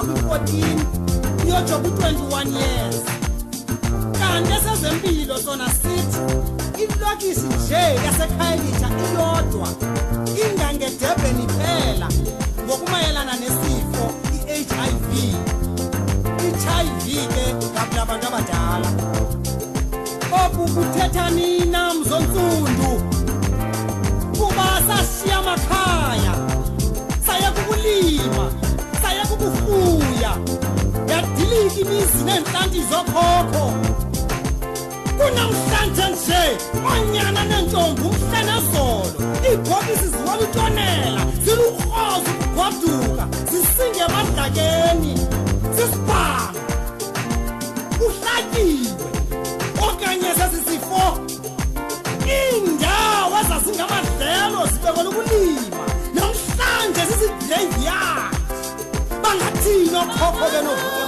kwi-14 iyotsho kwi-21 years. Kanti esezempilo sona sithi ilokisi nje yaseKhayelitsha iyodwa ingangedebheni phela ngokumayelana nesifo i-HIV. I-HIV ke ngabula abantu abadala. Okukuthetha nina mzonsundu kuba sashiya amakhaya saya kukulima saya kukufuya yadilika imizi nenhlanti zokhokho. Kunamhlanje nje onyana nentombi umhlenezolo ibhokisi ziwalutshonela zilukhozo ukugwaduka zisinge emadlakeni sisibhanga uhlakiwe okanye sesisifo indawo ezazingamadlelo zibekela ukulima namhlanje sisi-graveyard bangathini okhokho benovuka